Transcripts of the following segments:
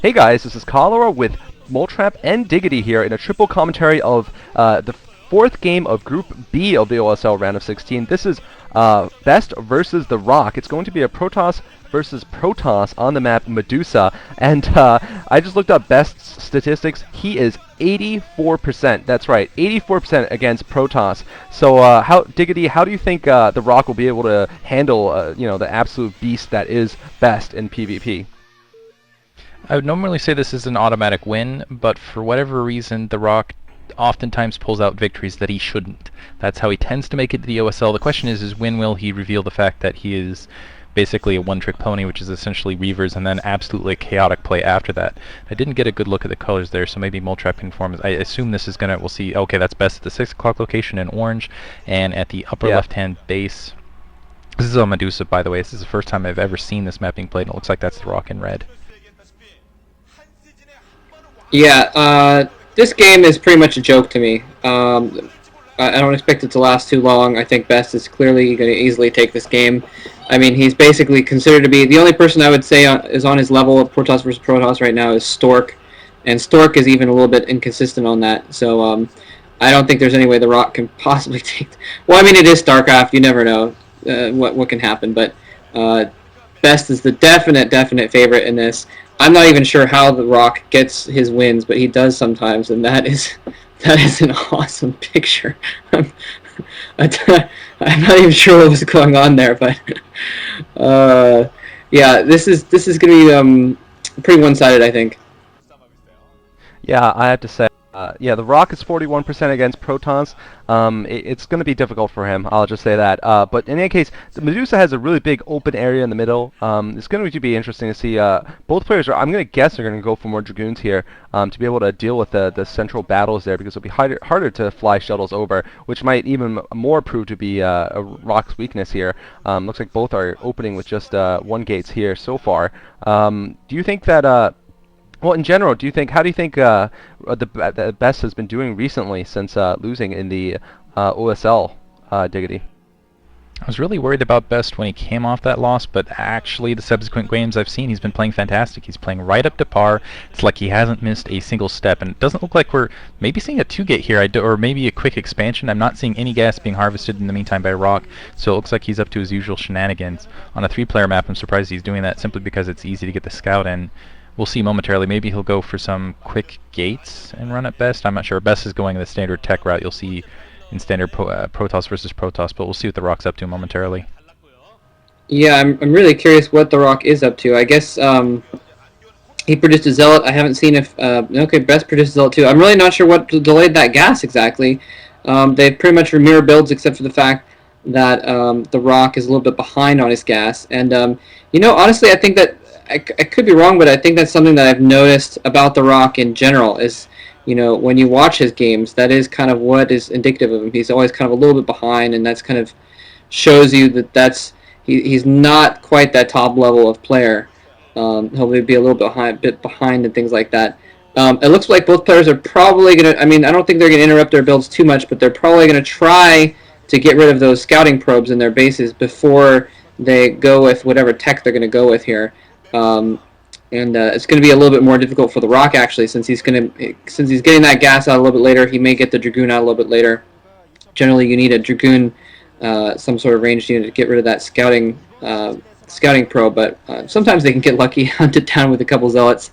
Hey guys, this is Cholera with Moletrap and Diggity here in a triple commentary of the fourth game of Group B of the OSL round of 16. This is Best versus the Rock. It's going to be a Protoss versus Protoss on the map Medusa, and I just looked up Best's statistics. He is 84%. That's right, 84% against Protoss. So, Diggity, how do you think the Rock will be able to handle, the absolute beast that is Best in PvP? I would normally say this is an automatic win, but for whatever reason, The Rock oftentimes pulls out victories that he shouldn't. That's how he tends to make it to the OSL. The question is when will he reveal the fact that he is basically a one-trick pony, which is essentially Reavers, and then absolutely chaotic play after that. I didn't get a good look at the colors there, so maybe Moletrap can inform us. I assume this is gonna, we'll see, okay, that's Best at the 6 o'clock location in orange, and at the upper left-hand base. This is a Medusa, by the way. This is the first time I've ever seen this map being played, and it looks like that's The Rock in red. Yeah, this game is pretty much a joke to me. I don't expect it to last too long. I think Best is clearly going to easily take this game. I mean, he's basically considered to be the only person I would say is on his level of Protoss versus Protoss right now is Stork, and Stork is even a little bit inconsistent on that. So I don't think there's any way The Rock can possibly take. Well, I mean, it is StarCraft. You never know what can happen, but Best is the definite favorite in this. I'm not even sure how The Rock gets his wins, but he does sometimes, and that is an awesome picture. I'm not even sure what was going on there, but yeah, this is going to be pretty one-sided, I think. Yeah, I have to say, yeah, the Rock is 41% against Protons. It's going to be difficult for him, I'll just say that. But in any case, the Medusa has a really big open area in the middle. It's going to be interesting to see. Both players I'm going to guess, are going to go for more Dragoons here to be able to deal with the central battles there, because it'll be harder to fly shuttles over, which might even more prove to be a Rock's weakness here. Looks like both are opening with just one gates here so far. Do you think that... Well, in general, how do you think the Best has been doing recently since losing in the OSL, Diggity? I was really worried about Best when he came off that loss, but actually the subsequent games I've seen, he's been playing fantastic. He's playing right up to par. It's like he hasn't missed a single step, and it doesn't look like we're maybe seeing a 2-gate here, or maybe a quick expansion. I'm not seeing any gas being harvested in the meantime by Rock, so it looks like he's up to his usual shenanigans. On a 3-player map, I'm surprised he's doing that simply because it's easy to get the scout in. We'll see momentarily. Maybe he'll go for some quick gates and run at Best. I'm not sure. Best is going the standard tech route you'll see in standard Protoss versus Protoss, but we'll see what the Rock's up to momentarily. Yeah, I'm really curious what The Rock is up to. I guess he produced a Zealot. I haven't seen if... okay, Best produced a Zealot too. I'm really not sure what delayed that gas exactly. They've pretty much mirror builds except for the fact that The Rock is a little bit behind on his gas. And, honestly, I think that I could be wrong, but I think that's something that I've noticed about The Rock in general is, when you watch his games, that is kind of what is indicative of him. He's always kind of a little bit behind, and that's kind of shows you that he's not quite that top level of player. He'll be a little bit behind and things like that. It looks like both players are probably going to, I mean, I don't think they're going to interrupt their builds too much, but they're probably going to try to get rid of those scouting probes in their bases before they go with whatever tech they're going to go with here. It's going to be a little bit more difficult for The Rock actually, since he's getting that gas out a little bit later. He may get the Dragoon out a little bit later. Generally, you need a Dragoon, some sort of ranged unit to get rid of that scouting probe. But sometimes they can get lucky, hunted down with a couple Zealots.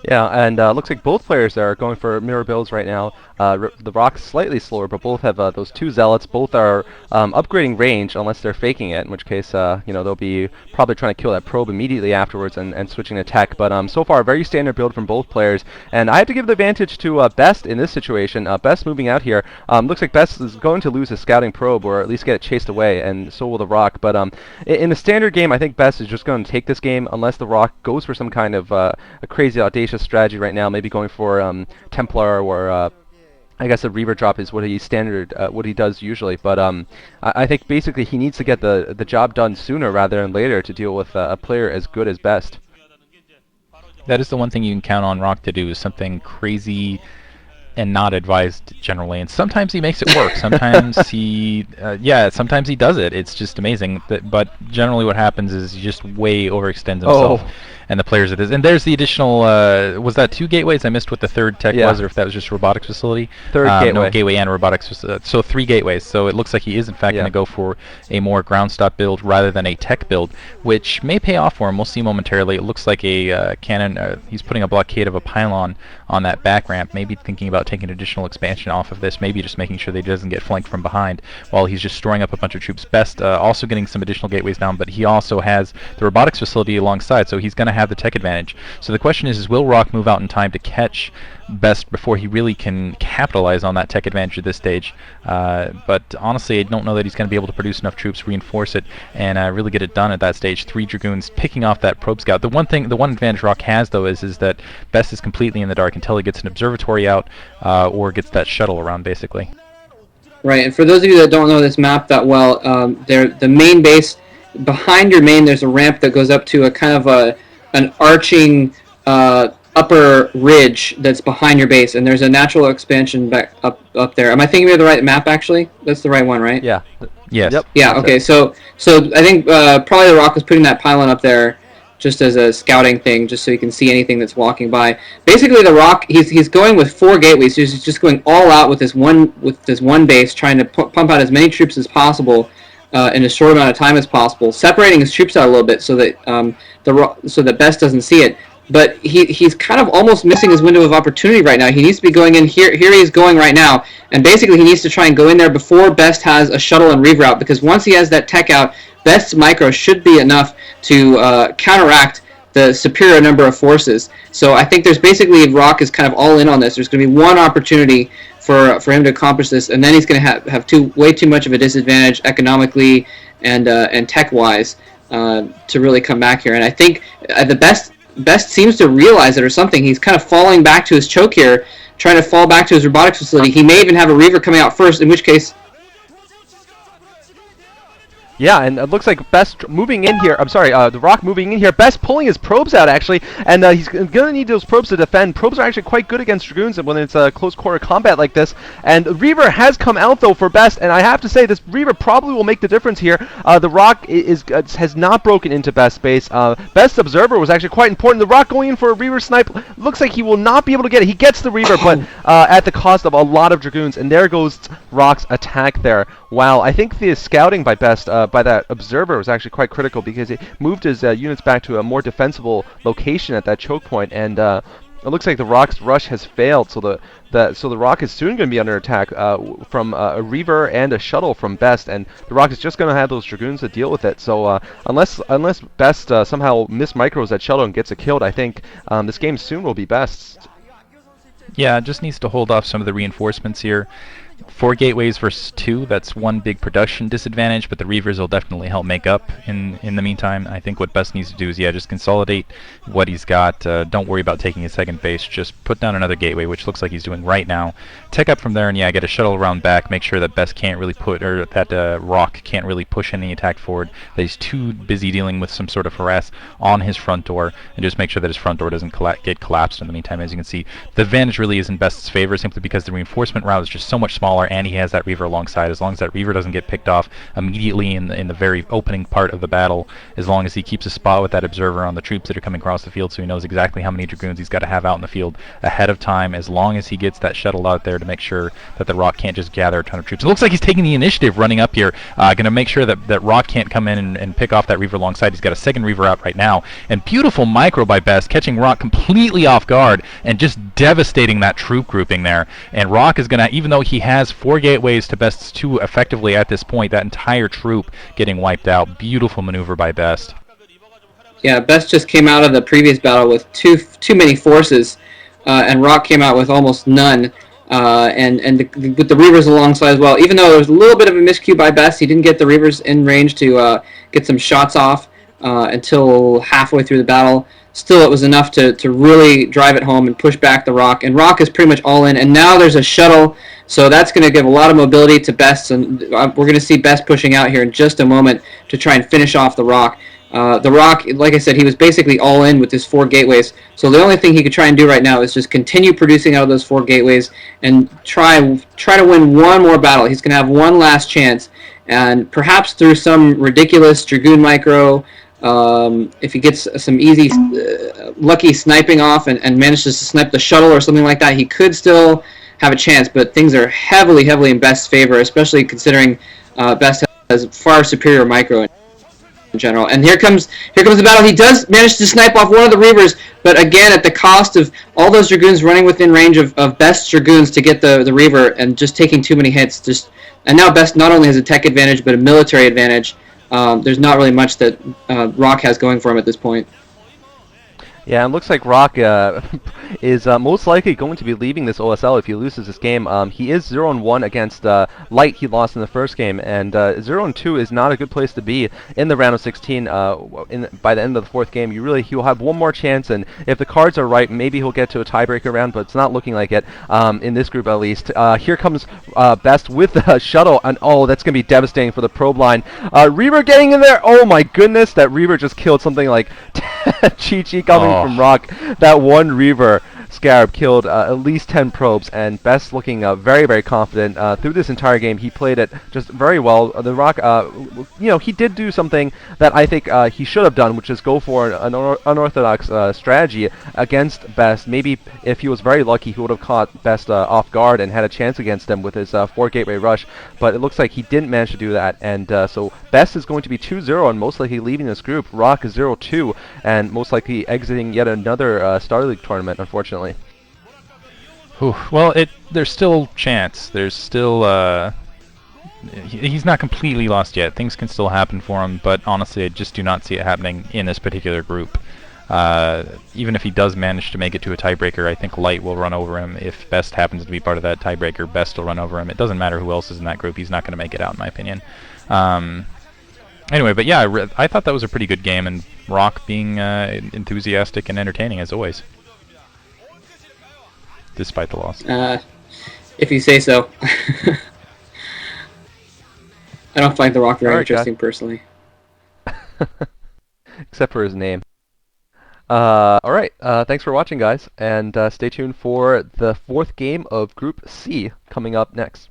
Yeah, and looks like both players are going for mirror builds right now. The Rock's slightly slower, but both have those 2 Zealots. Both are upgrading range, unless they're faking it, in which case, they'll be probably trying to kill that probe immediately afterwards and switching to tech. But so far, a very standard build from both players. And I have to give the advantage to Best in this situation. Best moving out here. Looks like Best is going to lose his scouting probe, or at least get it chased away, and so will the Rock. But in the standard game, I think Best is just going to take this game, unless the Rock goes for some kind of a crazy audacious strategy right now, maybe going for Templar, or I guess a Reaver drop is what what he does usually. But I think basically he needs to get the job done sooner rather than later to deal with a player as good as Best. That is the one thing you can count on Rock to do, is something crazy and not advised generally. And sometimes he makes it work. Sometimes sometimes he does it. It's just amazing. But generally, what happens is he just way overextends himself. Oh. And the players it is. And there's the additional, was that 2 gateways? I missed what the third tech Yeah. was, or if that was just robotics facility. Third gateway. No, gateway and robotics facility. So 3 gateways. So it looks like he is, in fact, Yeah. going to go for a more ground stop build rather than a tech build, which may pay off for him. We'll see momentarily. It looks like a cannon, he's putting a blockade of a pylon on that back ramp, maybe thinking about taking additional expansion off of this, maybe just making sure that he doesn't get flanked from behind while he's just storing up a bunch of troops. Best also getting some additional gateways down, but he also has the robotics facility alongside, so he's going to have the tech advantage. So the question is will Rock move out in time to catch Best before he really can capitalize on that tech advantage at this stage? But honestly, I don't know that he's going to be able to produce enough troops, reinforce it, and really get it done at that stage. 3 Dragoons picking off that probe scout. The one advantage Rock has, though, is that Best is completely in the dark until he gets an observatory out or gets that shuttle around, basically. Right, and for those of you that don't know this map that well, the main base, behind your main, there's a ramp that goes up to a kind of an arching upper ridge that's behind your base, and there's a natural expansion back up there. Am I thinking of the right map, actually? That's the right one, right? Yeah. Yes. Yep. Yeah, okay, so I think probably the Rock was putting that pylon up there just as a scouting thing, just so you can see anything that's walking by. Basically, the Rock, he's going with 4 gateways. He's just going all out with this one base, trying to pump out as many troops as possible in as short amount of time as possible, separating his troops out a little bit so that Best doesn't see it. But he's kind of almost missing his window of opportunity right now. He needs to be going in here. Here he's going right now, and basically he needs to try and go in there before Best has a shuttle and reroute, because once he has that tech out, Best's micro should be enough to counteract the superior number of forces. So I think there's basically, Rock is kind of all in on this. There's going to be one opportunity for him to accomplish this, and then he's going to have way too much of a disadvantage economically and tech-wise to really come back here. And I think the Best seems to realize it or something. He's kind of falling back to his choke here, trying to fall back to his robotics facility. He may even have a Reaver coming out first, in which case... Yeah, and it looks like Best moving in here. I'm sorry, the Rock moving in here. Best pulling his probes out, actually, and he's going to need those probes to defend. Probes are actually quite good against Dragoons when it's a close quarter combat like this. And Reaver has come out, though, for Best, and I have to say, this Reaver probably will make the difference here. The Rock has not broken into Best's base. Best's Observer was actually quite important. The Rock going in for a Reaver snipe looks like he will not be able to get it. He gets the Reaver, but at the cost of a lot of Dragoons, and there goes Rock's attack there. Wow, I think the scouting by Best, by that Observer, was actually quite critical, because it moved his units back to a more defensible location at that choke point, and it looks like the Rock's rush has failed, so the Rock is soon going to be under attack from a Reaver and a shuttle from Best, and the Rock is just going to have those Dragoons to deal with it. So unless Best somehow mismicros that shuttle and gets it killed, I think this game soon will be Best's. Yeah, just needs to hold off some of the reinforcements here. 4 gateways versus 2, that's one big production disadvantage, but the Reavers will definitely help make up in the meantime. I think what Best needs to do is, just consolidate what he's got. Don't worry about taking his second base. Just put down another gateway, which looks like he's doing right now. Tech up from there, and get a shuttle around back. Make sure that Best can't really that Rock can't really push any attack forward, that he's too busy dealing with some sort of harass on his front door, and just make sure that his front door doesn't get collapsed in the meantime. As you can see, the advantage really is in Best's favor, simply because the reinforcement route is just so much smaller, and he has that Reaver alongside. As long as that Reaver doesn't get picked off immediately in the very opening part of the battle, as long as he keeps a spot with that Observer on the troops that are coming across the field, so he knows exactly how many Dragoons he's got to have out in the field ahead of time, as long as he gets that shuttle out there to make sure that the Rock can't just gather a ton of troops. It looks like he's taking the initiative running up here, going to make sure that Rock can't come in and pick off that Reaver alongside. He's got a second Reaver out right now, and beautiful micro by Best, catching Rock completely off guard and just devastating that troop grouping there. And Rock is going to, even though he has 4 gateways to Best's 2 effectively at this point, that entire troop getting wiped out. Beautiful maneuver by Best. Yeah, Best just came out of the previous battle with too many forces, and Rock came out with almost none, with the Reavers alongside as well. Even though there was a little bit of a miscue by Best, he didn't get the Reavers in range to get some shots off until halfway through the battle. Still, it was enough to really drive it home and push back the Rock. And Rock is pretty much all in. And now there's a shuttle, so that's going to give a lot of mobility to Best. And we're going to see Best pushing out here in just a moment to try and finish off the Rock. The Rock, like I said, he was basically all in with his 4 gateways. So the only thing he could try and do right now is just continue producing out of those 4 gateways and try to win one more battle. He's going to have one last chance, and perhaps through some ridiculous Dragoon micro, if he gets some easy, lucky sniping off and manages to snipe the shuttle or something like that, he could still have a chance. But things are heavily in Best's favor, especially considering Best has far superior micro in general. And here comes the battle. He does manage to snipe off one of the Reavers, but again at the cost of all those Dragoons running within range of Best's Dragoons to get the Reaver and just taking too many hits. And now Best not only has a tech advantage but a military advantage. There's not really much that Rock has going for him at this point. Yeah, it looks like Rock is most likely going to be leaving this OSL if he loses this game. He is 0-1 against Light. He lost in the first game, and 0-2 is not a good place to be in the round of 16. By the end of the fourth game, he'll have one more chance, and if the cards are right, maybe he'll get to a tiebreaker round, but it's not looking like it in this group at least. Here comes Best with the shuttle, and oh, that's going to be devastating for the probe line. Reaver getting in there. Oh my goodness, that Reaver just killed something like Chi-Chi coming from Rock. That one Reaver Scarab killed at least 10 probes, and Best looking very confident through this entire game. He played it just very well. The Rock, he did do something that I think he should have done, which is go for an unorthodox strategy against Best. Maybe if he was very lucky, he would have caught Best off guard and had a chance against him with his 4 gateway rush, but it looks like he didn't manage to do that, and so Best is going to be 2-0 and most likely leaving this group. Rock is 0-2 and most likely exiting yet another Star League tournament, unfortunately. Well, there's still chance. There's still he's not completely lost yet. Things can still happen for him, but honestly, I just do not see it happening in this particular group. Even if he does manage to make it to a tiebreaker, I think Light will run over him. If Best happens to be part of that tiebreaker, Best will run over him. It doesn't matter who else is in that group. He's not going to make it out, in my opinion. Anyway, but yeah, I thought that was a pretty good game, and Rock being enthusiastic and entertaining as always, despite the loss. If you say so. I don't find The Rock very interesting, personally. Except for his name. Alright, thanks for watching, guys, and stay tuned for the 4th game of Group C coming up next.